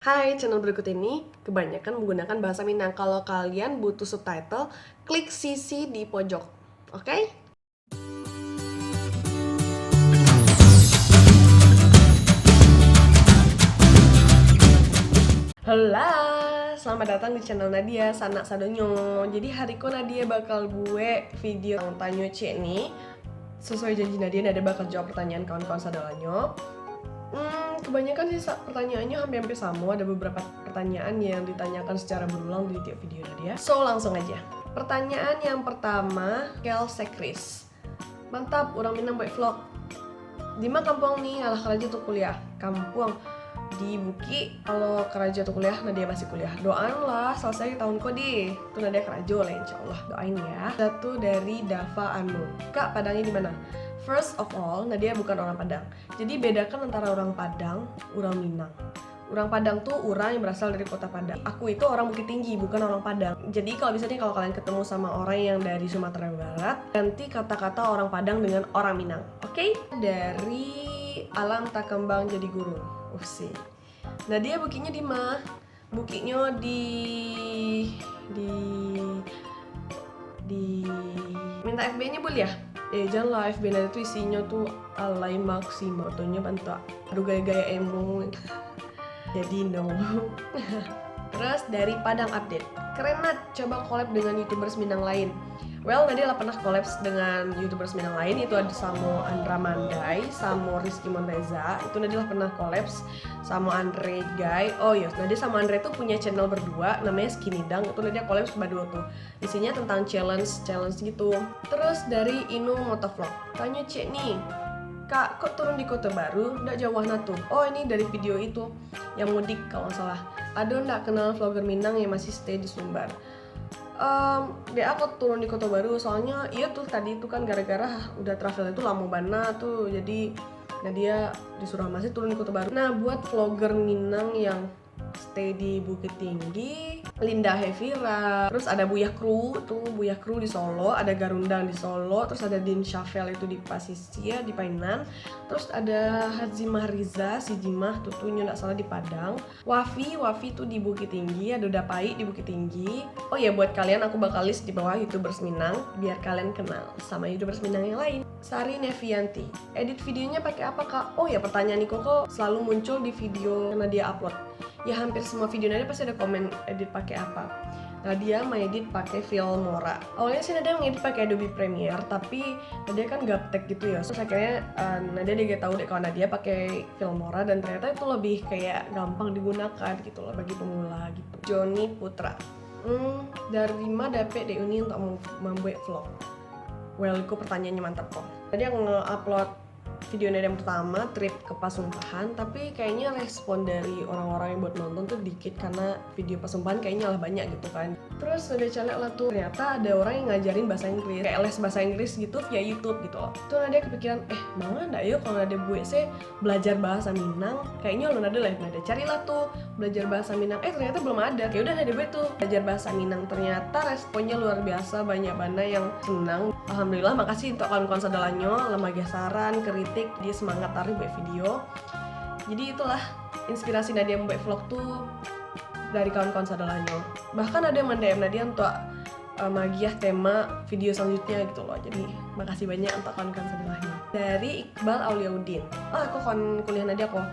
Hai, channel berikut ini kebanyakan menggunakan bahasa Minang. Kalau kalian butuh subtitle, klik sisi di pojok. Oke? Halo, selamat datang di channel Nadia Sanak Sadonyo. Jadi hariku Nadia bakal buat video tanya cek nih. Sesuai janji Nadia bakal jawab pertanyaan kawan-kawan sadalanyo. Kebanyakan sih pertanyaannya hampir sama. Ada beberapa pertanyaan yang ditanyakan secara berulang di tiap video Nadia. So langsung aja. Pertanyaan yang pertama, Kel Sekris. Mantap, orang Minang buat vlog. Di mana kampung nih? Alah kerja tuh kuliah. Kampung di Buki. Kalau kerja tuh kuliah, Nadia masih kuliah. Doain lah selesai tahun kodi. Tuh Nadia kerja lah insya Allah. Doain ya. Satu dari Dava Anu. Kak, Padangnya di mana? First of all, Nadia bukan orang Padang. Jadi bedakan antara orang Padang, orang Minang. Orang Padang tuh orang yang berasal dari kota Padang. Aku itu orang Bukit Tinggi, bukan orang Padang. Jadi kalau kalian ketemu sama orang yang dari Sumatera Barat, ganti kata-kata orang Padang dengan orang Minang. Oke? Dari Alam Tak Kembang Jadi Guru. Sih. Nadia bukinya di mana? Bukinya di minta FB-nya boleh ya? Janganlah FB Nadia tuh isinya tuh alay maksimal. Fotonya bantu aduh gaya-gaya emo. Jadi no. Terus dari Padang Update, keren Nat, coba collab dengan YouTubers Minang lain. Well, Nadia lah pernah collab dengan YouTubers Minang lain. Itu ada sama Andra Mandai, sama Rizky Monteza. Itu Nadia lah pernah collab sama Andre Guy. Oh iya, Nadia sama Andre tuh punya channel berdua namanya Skinny Dang. Itu Nadia collab berdua tuh. Isinya tentang challenge gitu. Terus dari Inu Motovlog, tanya cek nih, Kak, kok turun di Kota Baru? Nggak jauh tuh. Oh, ini dari video itu yang mudik kalau nggak salah. Ada nggak kenal vlogger Minang yang masih stay di Sumbar? Dia aku turun di Kota Baru soalnya iya tuh tadi itu kan gara-gara udah travel itu lama banget tuh. Jadi Nadia disuruh masih turun di Kota Baru. Nah, buat vlogger Minang yang stay di Bukit Tinggi, Linda Hevira, terus ada Buya Kru di Solo, ada Garundang di Solo, terus ada Din Syafel itu di Pasisia di Painan, terus ada Hazimah Riza si Jimah tuh nggak salah di Padang, Wafi tuh di Bukit Tinggi, ada Dapai di Bukit Tinggi. Oh ya, buat kalian aku bakal list di bawah YouTubers Minang biar kalian kenal sama YouTubers Minang yang lain. Sari Nevianti, edit videonya pakai apa Kak? Oh ya, pertanyaan Niko kok selalu muncul di video yang dia upload. Ya hampir semua video Nadia pasti ada komen edit pakai apa. Nadia mengedit pakai Filmora. Awalnya sih Nadia mengedit pakai Adobe Premiere, tapi Nadia kan gaptek gitu ya. Terus akhirnya Nadia juga tahu deh kalau Nadia pakai Filmora dan ternyata itu lebih kayak gampang digunakan gitu loh bagi pemula gitu. Joni Putra. Dari mana dapet deh ini untuk membuat vlog? Well, itu pertanyaannya mantap kok. Tadi aku nge-upload video Nadia yang pertama trip ke Pasumpahan, tapi kayaknya respon dari orang-orang yang buat nonton tuh dikit karena video Pasumpahan kayaknya lah banyak gitu kan. Terus udah celek lah tuh, ternyata ada orang yang ngajarin bahasa Inggris, kayak les bahasa Inggris gitu via YouTube gitu loh. Tuh Nadia kepikiran, mau nggak yuk kalau Nadia buat sih belajar bahasa Minang, kayaknya lo Nadia lah, Nadia carilah tuh belajar bahasa Minang, ternyata belum ada. Kayak udah Nadia buat tuh belajar bahasa Minang, ternyata responnya luar biasa, banyak banget yang senang. Alhamdulillah, makasih untuk kawan-kawan sadalanyo, lembaga saran, kritik, dia semangat tarik buat video. Jadi itulah inspirasi Nadia membuat vlog tuh dari kawan-kawan sadalanyo. Bahkan ada yang mendm Nadia untuk magiah tema video selanjutnya gitu loh. Jadi makasih banyak untuk kawan-kawan sadalanyo. Dari Iqbal Auliaudin, aku kawan kuliah Nadia kok.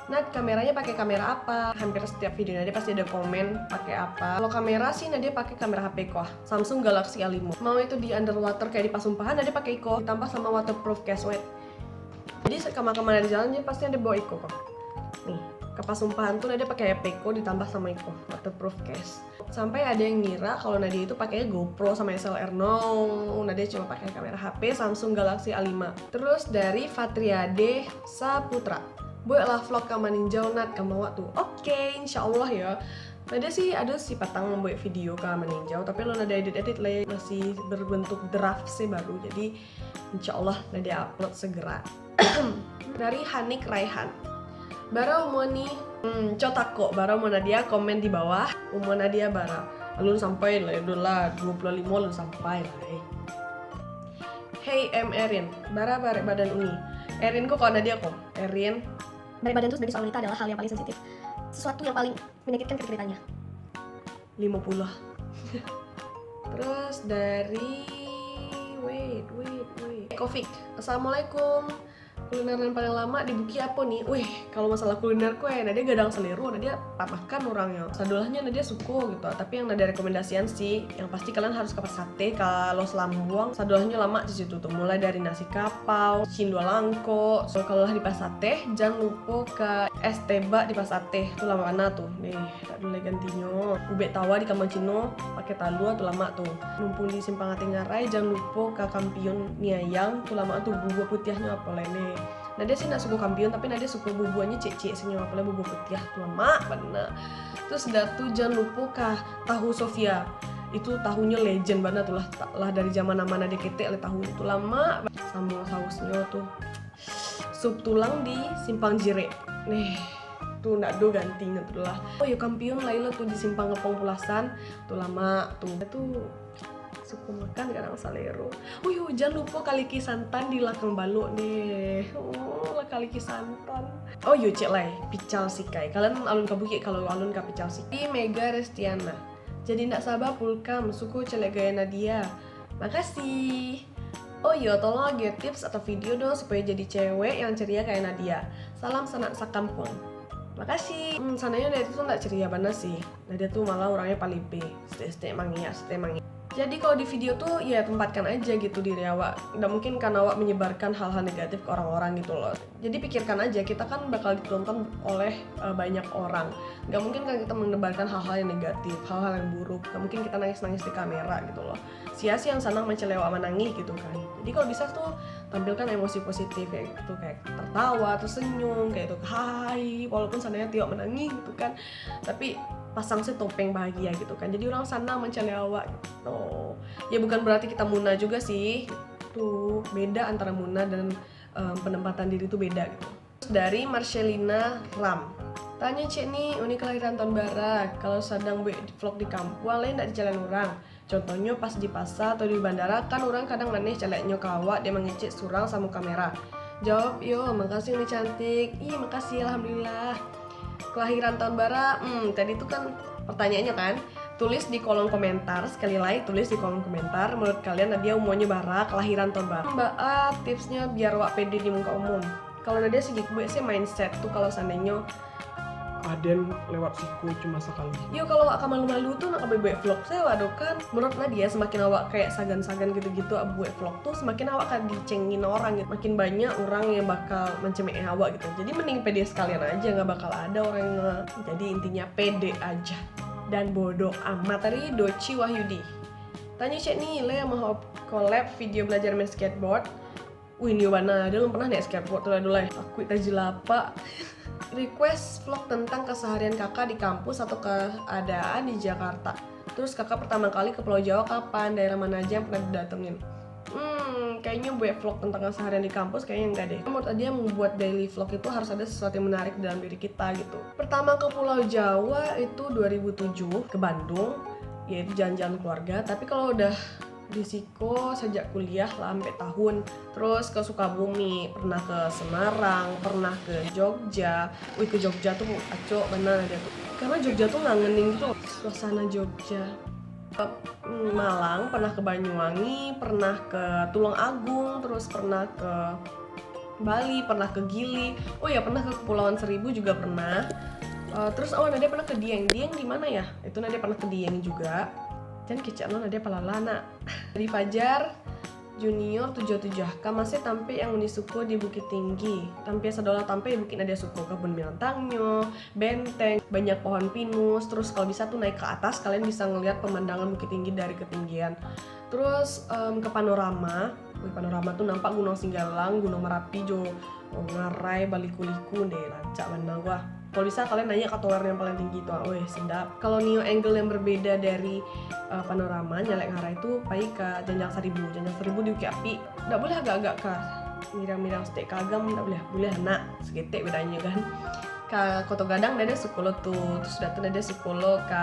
Nat, kameranya pakai kamera apa? Hampir setiap video Nadia pasti ada komen pakai apa. Kalau kamera sih Nadia pakai kamera HP kok, Samsung Galaxy A5. Mau itu di underwater kayak di Pasumpahan, Nadia pakai Iko ditambah sama waterproof case. Jadi kemana-mana di jalan dia pasti ada bawa Iko kok. Nih, ke Pasumpahan tuh Nadia pakai HP Iko ditambah sama Iko waterproof case. Sampai ada yang ngira kalau Nadia itu pakainya GoPro sama SLR. No, Nadia cuma pakai kamera HP Samsung Galaxy A5. Terus dari Fatriade Saputra, buatlah vlog ke Maninjau Nat, kamu waktu. Oke, insya Allah ya. Nadia sih ada si patang membuat video ke Maninjau, tapi lo Nadia edit lah masih berbentuk draft sih baru. Jadi insya Allah Nadia upload segera. Dari Hanik Raihan, bara umur nih cotako, bara umur Nadia komen di bawah umur Nadia bara. Lalu sampai lah 25 lalu sampai lah. Hey Erin, bara badan uni. Erin kok Nadia kok. Erin, Berat badan itu sebagai seorang wanita adalah hal yang paling sensitif. sesuatu yang paling menyakitkan ceritanya? 50. Terus dari wait. Kofik, assalamualaikum. Kuliner yang paling lama di Buki apa nih? Wih, kalau masalah kuliner kue, Nadia gadang selero, Nadia makan orangnya. Sadulahnya Nadia suko gitu, tapi yang Nadia rekomendasian sih, yang pasti kalian harus ke Pasar Sate. Kalau Selambung, sadulahnya lama di situ tuh, mulai dari nasi kapau, cindol langko. So kalau di Pasar Sate, jangan lupa ke es teba di Pasar Sate, itu lama mana tuh? Nih, tak dulu gantinya. Ubek tawa di Kamang Cino, pakai talua tuh lama tuh. Numpung di Simpang Ati Ngarai, jangan lupa ke Kampion Niayang, tuh lama tuh bubur putihnya apa nih. Nadia sih nak suka kampion, tapi Nadia suka bubuannya cek-cek senyum apalagi bubur putih tuh lama bener. Terus datu jangan lupa kah tahu Sofia, itu tahunya legend banget tuh lah dari zaman nama Nadia ketek oleh tahu itu lama sama sausnya tuh sup tulang di Simpang Jire nih tuh nak do gantinya tuh lah. Oh ya kampion Laila tuh di Simpang Ngepong Pulasan tuh lama tuh suka makan kadang salero. Jangan lupa kaliki santan di Lakang Balok deh. Kaliki santan. Cek lai pical sikai. Kalian alun kabuki kalau alun ka pical sikai. Mega Restiana. Jadi ndak sabar pulkam suku celek gaya Nadia. Makasih. Tolong lagi tips atau video dong supaya jadi cewek yang ceria kayak Nadia. Salam sanak sakampung. Makasih. Sananya Nadia tuh nggak ceria banget sih. Nadia tuh malah orangnya paling B. Stay mangi. Jadi kalau di video tuh ya tempatkan aja gitu diri awak. Nggak mungkin kan awak menyebarkan hal-hal negatif ke orang-orang gitu loh. Jadi pikirkan aja, kita kan bakal ditonton oleh banyak orang. Nggak mungkin kan kita menebarkan hal-hal yang negatif, hal-hal yang buruk. Nggak mungkin kita nangis-nangis di kamera gitu loh. Sia-sia yang senang mencelewak menangis gitu kan. Jadi kalau bisa tuh tampilkan emosi positif kayak gitu, kayak tertawa, tersenyum, kayak itu hai, walaupun sananya tiok menangis gitu kan. Tapi pasang sih topeng bahagia gitu kan, jadi orang sana mencari awak gitu. Ya bukan berarti kita muna juga sih, tuh beda antara muna dan penempatan diri tuh beda gitu. Dari Marcelina Ram, tanya cek nih unik kelahiran tahun bara, kalau sedang vlog di kampung lain tidak di jalan orang. Contohnya pas di pasar atau di bandara kan orang kadang maneh celeknya kawak dia mengecek surang sama kamera. Jawab makasih nih cantik. Makasih alhamdulillah. Kelahiran tahun bara, tadi itu kan pertanyaannya kan, tulis di kolom komentar, sekali lagi tulis di kolom komentar menurut kalian Nadia umurnya bara, kelahiran tahun bara. Mbak A, tipsnya biar wak pede di muka umum. Kalau Nadia sih mindset tuh kalau seandainya Aden lewat siku cuma sekali. Kalau awak malu-malu tuh nak buat vlog saya waduh kan. Menurut Nadia semakin awak kayak sagan-sagan gitu-gitu buat vlog tuh semakin awak akan dicengin orang gitu. Makin banyak orang yang bakal mencemooh awak gitu. Jadi mending pede sekalian aja, nggak bakal ada orang yang jadi intinya pede aja dan bodoh amat. Tadi Doci Wahyudi tanya cek nih, Le mau collab video belajar main skateboard. Ini mana dia belum pernah naik skateboard tuh dulu lah. Aku tajilapa. Request vlog tentang keseharian kakak di kampus atau keadaan di Jakarta. Terus kakak pertama kali ke Pulau Jawa kapan? Daerah mana aja yang pernah didatengin? Kayaknya buat vlog tentang keseharian di kampus kayaknya enggak deh. Menurut dia membuat daily vlog itu harus ada sesuatu yang menarik dalam diri kita gitu. Pertama ke Pulau Jawa itu 2007 ke Bandung, yaitu jalan-jalan keluarga. Tapi kalau udah risiko sejak kuliah lah sampai tahun. Terus ke Sukabumi, pernah ke Semarang, pernah ke Jogja. Ke Jogja tuh acok benar dia tuh. Karena Jogja tuh ngangenin gitu suasana Jogja. Malang, pernah ke Banyuwangi, pernah ke Tulung Agung, terus pernah ke Bali, pernah ke Gili. Pernah ke Kepulauan Seribu juga pernah. Terus Nadia pernah ke Dieng. Dieng di mana ya? Itu Nadia pernah ke Dieng juga. Dan kecakno Nadia palalana. Dari Fajar Junior 77 masih tampe yang disuko di Bukit Tinggi. Tampe sadola tampe di Bukit Nadia suko kebun binatangnya, benteng, banyak pohon pinus. Terus kalau bisa tuh naik ke atas kalian bisa ngelihat pemandangan Bukit Tinggi dari ketinggian. Terus ke panorama. Panorama tuh nampak Gunung Singgalang, Gunung Merapi, Ngarai, Baliku-liku deh, lancak benar gua. Kalau bisa kalian nanya ke tower yang paling tinggi tuh, sedap. Kalau new angle yang berbeda dari panorama nyalek Ngarai itu pai ke Janjang Seribu. Janjang Seribu di Uki Api, nggak boleh agak-agak ke mirang-mirang stek kagam, nggak boleh anak segitu bedanya kan. Ke Koto Gadang Nadia sukulo tuh, terus datang Nadia sukulo ke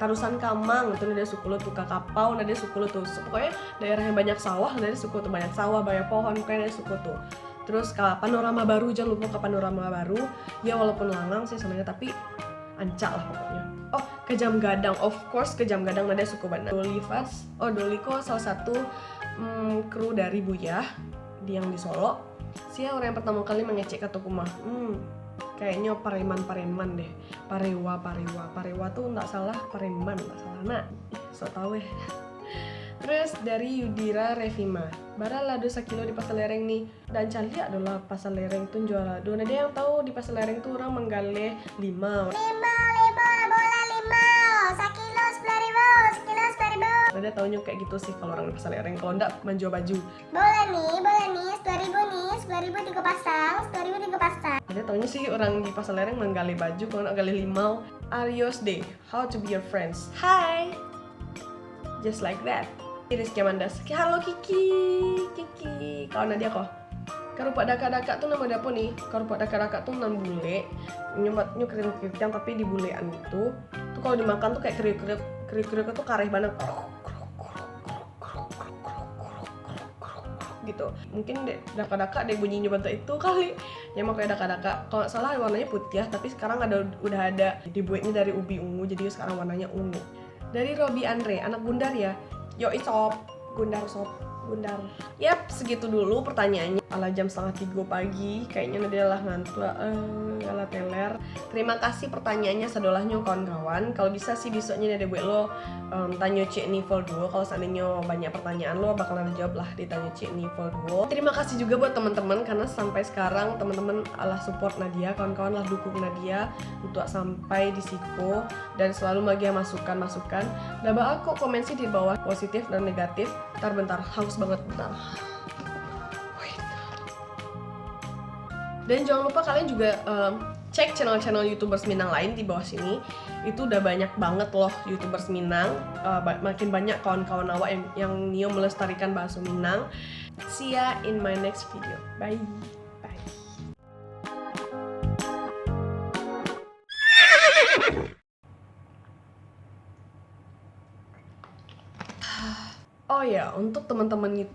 Tarusan Kamang, itu Nadia sukulo tuh ke Kapau, Nadia sukulo tuh. Pokoknya daerah yang banyak sawah, Nadia sukulo tuh banyak sawah, banyak pohon, pokoknya Nadia sukulo tuh. Terus ke Panorama Baru, jangan lupa ke Panorama Baru. Ya walaupun langang sih sebenarnya, tapi ancak lah pokoknya. Oh, Kejam Gadang, of course Kejam Gadang Nadia suka banget. Doli ko salah satu kru dari Buyah yang di Solo. Dia orang yang pertama kali mengecek ke Tokumah. Kayaknya Pareman deh. Parewa tuh nggak salah, Pareman nggak salah. Nah, so tau ya. Terus dari Yudira Revima, bara lado 1 kilo di Pasar Lereng nih. Dan cantik adalah Pasar Lereng tuh jual lado. Nah dia yang tahu di Pasar Lereng tuh orang menggale 5 bola 5, 1 kilo 10.000, 1 kilo 10.000. Nah dia taunya kayak gitu sih kalau orang di Pasar Lereng. Kalau enggak menjual baju. Bola nih, 10.000 3 pasang, 10.000 3 pasang. Nah, dia taunya sih orang di Pasar Lereng menggali baju, kalau enggak gali limau. Arios Day, how to be your friends. Hi, just like that. Rizky Amandas, halo Kiki. Kawan Nadia kok. Karupak daka-daka tuh nama dia apa nih? Karupak daka-daka tuh nan bule, nyobatnya kriuk-kriukan tapi di bulean gitu. Tuh kalau dimakan tuh kayak kriuk-kriuk tuh kareh banget. Gitu. Mungkin daka-daka deh bunyinya bentuk itu kali. Yang mau kayak daka-daka. Kalau nggak salah warnanya putih ya, tapi sekarang udah ada dibuatnya dari ubi ungu, jadi sekarang warnanya ungu. Dari Robi Andre, anak Gundar ya. Yoi sob, Gundar. Yap, segitu dulu pertanyaannya. Ala jam 2:30 pagi, kayaknya Nadia lah ngantuk, ala teler. Terima kasih pertanyaannya sedolahnya kawan-kawan. Kalau bisa sih besoknya Nadia buat lo tanya Cik Nivel 2. Kalau seandainya banyak pertanyaan lo bakalan jawab lah ditanya Cik Nivel 2. Terima kasih juga buat teman-teman karena sampai sekarang teman-teman alah support Nadia, kawan-kawan lah dukung Nadia untuk sampai di situ dan selalu bagi masukan. Nah, aku komen sih di bawah positif dan negatif. Bentar, haus banget bentar. Dan jangan lupa kalian juga cek channel-channel YouTubers Minang lain di bawah sini. Itu udah banyak banget loh YouTubers Minang. Makin banyak kawan-kawan awak yang Nio melestarikan bahasa Minang. See ya in my next video. Bye. Oh ya, untuk teman-teman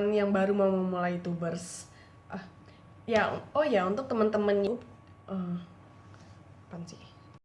yang baru mau memulai YouTubers, untuk teman-teman apaan sih?